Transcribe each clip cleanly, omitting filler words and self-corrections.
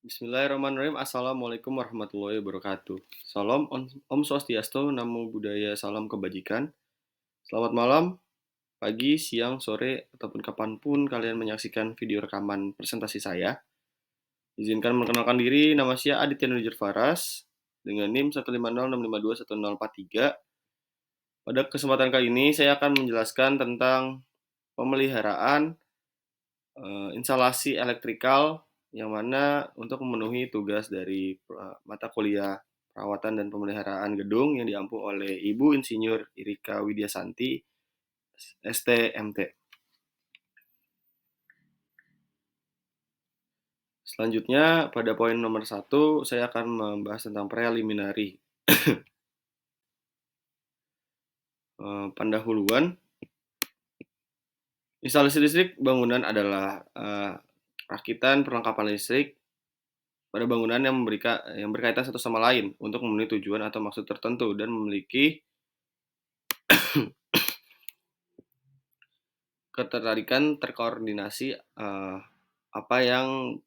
Bismillahirrahmanirrahim. Assalamualaikum warahmatullahi wabarakatuh. Salam Om Swastiastu, Namo Buddhaya, salam kebajikan. Selamat malam, pagi, siang, sore, ataupun kapanpun kalian menyaksikan video rekaman presentasi saya. Izinkan memperkenalkan diri, nama saya Aditya Nujar Faras, dengan NIM 15065211043. Pada kesempatan kali ini, saya akan menjelaskan tentang pemeliharaan instalasi elektrikal yang mana untuk memenuhi tugas dari mata kuliah perawatan dan pemeliharaan gedung yang diampu oleh Ibu Insinyur Irika Widyasanti, STMT. Selanjutnya, pada poin nomor 1, saya akan membahas tentang preliminary. Pendahuluan, instalasi listrik bangunan adalah rakitan perlengkapan listrik pada bangunan yang berkaitan satu sama lain untuk memenuhi tujuan atau maksud tertentu dan memiliki ketertarikan terkoordinasi apa yang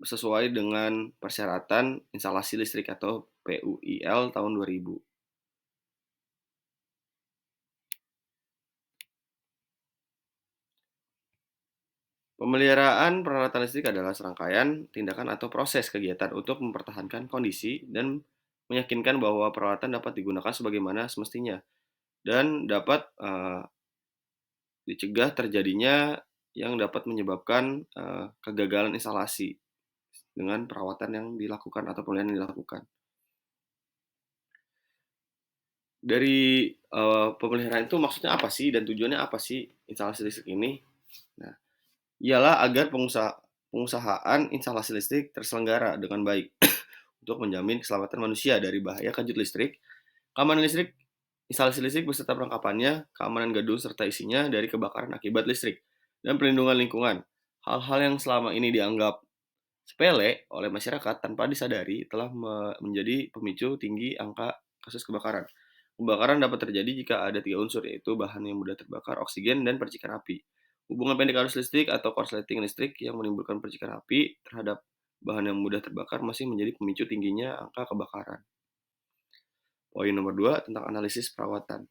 sesuai dengan persyaratan instalasi listrik atau PUIL tahun 2000. Pemeliharaan peralatan listrik adalah serangkaian tindakan atau proses kegiatan untuk mempertahankan kondisi dan meyakinkan bahwa peralatan dapat digunakan sebagaimana semestinya dan dapat dicegah terjadinya yang dapat menyebabkan kegagalan instalasi dengan perawatan yang dilakukan atau pemeliharaan yang dilakukan. Dari pemeliharaan itu maksudnya apa sih dan tujuannya apa sih instalasi listrik ini? Nah, ialah agar pengusahaan instalasi listrik terselenggara dengan baik untuk menjamin keselamatan manusia dari bahaya kajut listrik, keamanan listrik, instalasi listrik beserta perlengkapannya, keamanan gedung serta isinya dari kebakaran akibat listrik, dan perlindungan lingkungan. Hal-hal yang selama ini dianggap sepele oleh masyarakat tanpa disadari telah menjadi pemicu tinggi angka kasus kebakaran. Kebakaran dapat terjadi jika ada 3 unsur, yaitu bahan yang mudah terbakar, oksigen, dan percikan api. Hubungan pendek arus listrik atau korsleting listrik yang menimbulkan percikan api terhadap bahan yang mudah terbakar masih menjadi pemicu tingginya angka kebakaran. Poin nomor 2 tentang analisis perawatan.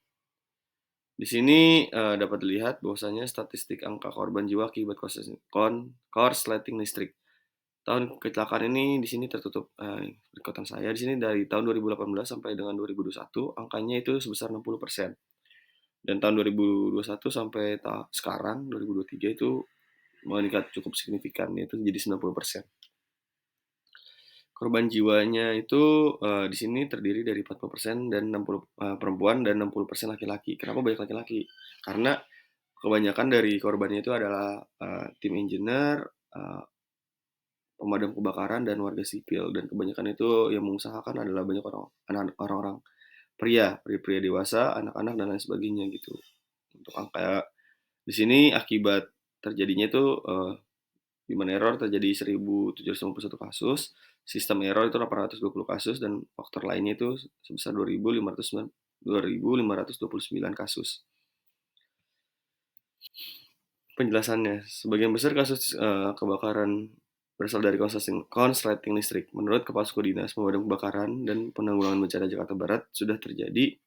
Di sini dapat dilihat bahwasanya statistik angka korban jiwa akibat korsleting listrik. Tahun kecelakaan ini di sini tertutup ikutan saya di sini dari tahun 2018 sampai dengan 2021 angkanya itu sebesar 60%. Dan tahun 2021 sampai sekarang 2023 itu meningkat cukup signifikan, yaitu jadi 90%. Korban jiwanya itu di sini terdiri dari 40% dan 60 perempuan dan 60% laki-laki. Kenapa banyak laki-laki? Karena kebanyakan dari korbannya itu adalah tim engineer, pemadam kebakaran dan warga sipil, dan kebanyakan itu yang mengusahakan adalah banyak orang-orang pria dewasa, anak-anak dan lain sebagainya gitu. Untuk angka di sini akibat terjadinya itu human error terjadi 1.751 kasus, sistem error itu 820 kasus, dan faktor lainnya itu sebesar 2.529 kasus. Penjelasannya, sebagian besar kasus kebakaran berasal dari konsleting listrik. Menurut Kepala Suku Dinas Pemadam Kebakaran dan Penanggulangan Bencana Jakarta Barat, sudah terjadi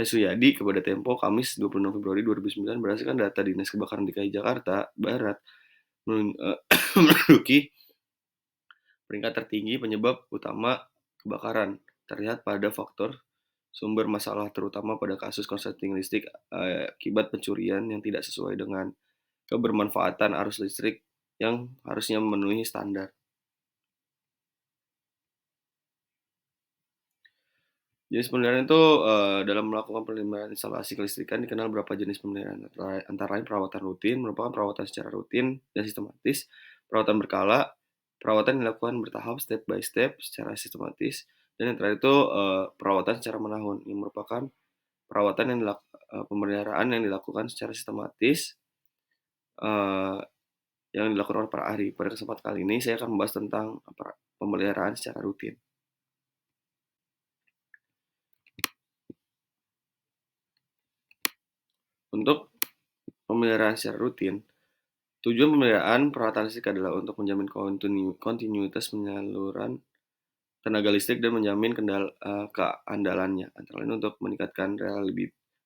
Suyadi kepada Tempo Kamis 26 Februari 2009 berdasarkan data Dinas Kebakaran DKI Jakarta Barat menduduki peringkat tertinggi penyebab utama kebakaran terlihat pada faktor sumber masalah terutama pada kasus konsleting listrik akibat pencurian yang tidak sesuai dengan kebermanfaatan arus listrik yang harusnya memenuhi standar. Jenis pemeliharaan itu dalam melakukan pemeliharaan instalasi kelistrikan dikenal beberapa jenis pemeliharaan, antara lain perawatan rutin, merupakan perawatan secara rutin dan sistematis, perawatan berkala, perawatan yang dilakukan bertahap step by step secara sistematis, dan yang terakhir itu perawatan secara menahun, yang merupakan perawatan pemeliharaan yang dilakukan secara sistematis yang dilakukan oleh para ahli. Pada kesempatan kali ini saya akan membahas tentang pemeliharaan secara rutin. Untuk pemeliharaan secara rutin, Tujuan pemeliharaan peralatan listrik adalah untuk menjamin kontinuitas penyaluran tenaga listrik dan menjamin keandalannya, antara lain untuk meningkatkan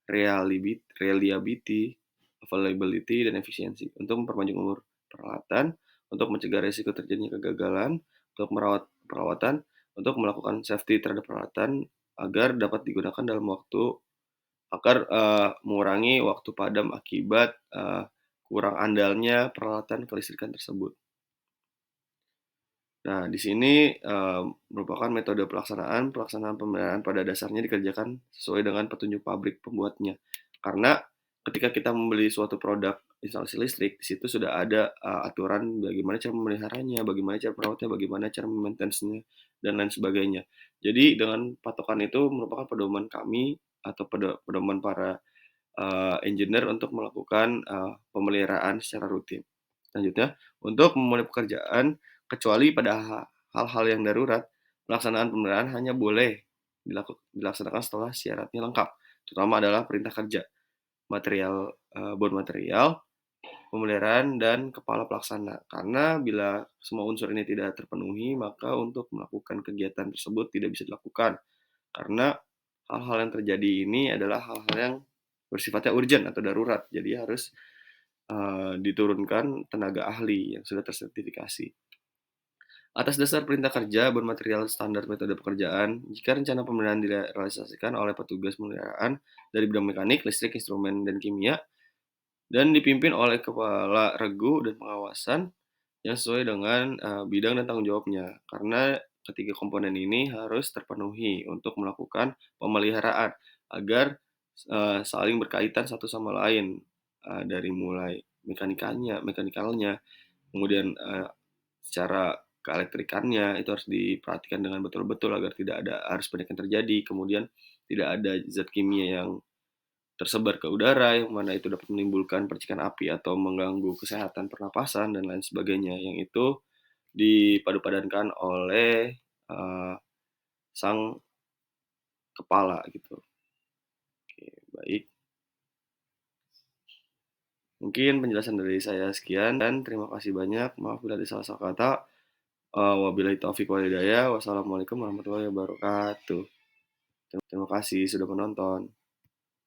reliability, availability, dan efisiensi, untuk memperpanjang umur peralatan, untuk mencegah risiko terjadinya kegagalan, untuk merawat perawatan, untuk melakukan safety terhadap peralatan agar dapat digunakan dalam waktu agar mengurangi waktu padam akibat kurang andalnya peralatan kelistrikan tersebut. Nah, di sini merupakan metode pelaksanaan. Pelaksanaan pemeliharaan pada dasarnya dikerjakan sesuai dengan petunjuk pabrik pembuatnya. Karena ketika kita membeli suatu produk instalasi listrik, di situ sudah ada aturan bagaimana cara memeliharanya, bagaimana cara merawatnya, bagaimana cara maintenance-nya, dan lain sebagainya. Jadi dengan patokan itu merupakan pedoman kami atau pedoman para engineer untuk melakukan pemeliharaan secara rutin. Selanjutnya, untuk memulai pekerjaan, kecuali pada hal-hal yang darurat, pelaksanaan pemeliharaan hanya boleh dilaksanakan setelah syaratnya lengkap, terutama adalah perintah kerja, bond material, pemeliharaan, dan kepala pelaksana. Karena bila semua unsur ini tidak terpenuhi, maka untuk melakukan kegiatan tersebut tidak bisa dilakukan. Karena hal-hal yang terjadi ini adalah hal-hal yang bersifatnya urgent atau darurat, jadi harus diturunkan tenaga ahli yang sudah tersertifikasi. Atas dasar perintah kerja bermaterial standar metode pekerjaan, jika rencana pemeliharaan direalisasikan oleh petugas pemeliharaan dari bidang mekanik, listrik, instrumen, dan kimia, dan dipimpin oleh kepala regu dan pengawasan yang sesuai dengan bidang dan tanggung jawabnya. Karena ketiga komponen ini harus terpenuhi untuk melakukan pemeliharaan agar saling berkaitan satu sama lain, dari mulai mekanikalnya, kemudian secara keelektrikannya itu harus diperhatikan dengan betul-betul agar tidak ada arus pendek yang terjadi, kemudian tidak ada zat kimia yang tersebar ke udara yang mana itu dapat menimbulkan percikan api atau mengganggu kesehatan pernapasan dan lain sebagainya, yang itu dipadupadankan oleh sang kepala gitu. Oke, baik. Mungkin penjelasan dari saya sekian dan terima kasih banyak. Maaf bila ada salah-salah kata. Wabillahi taufiq wal hidayah. Wassalamualaikum warahmatullahi wabarakatuh. Terima kasih sudah menonton.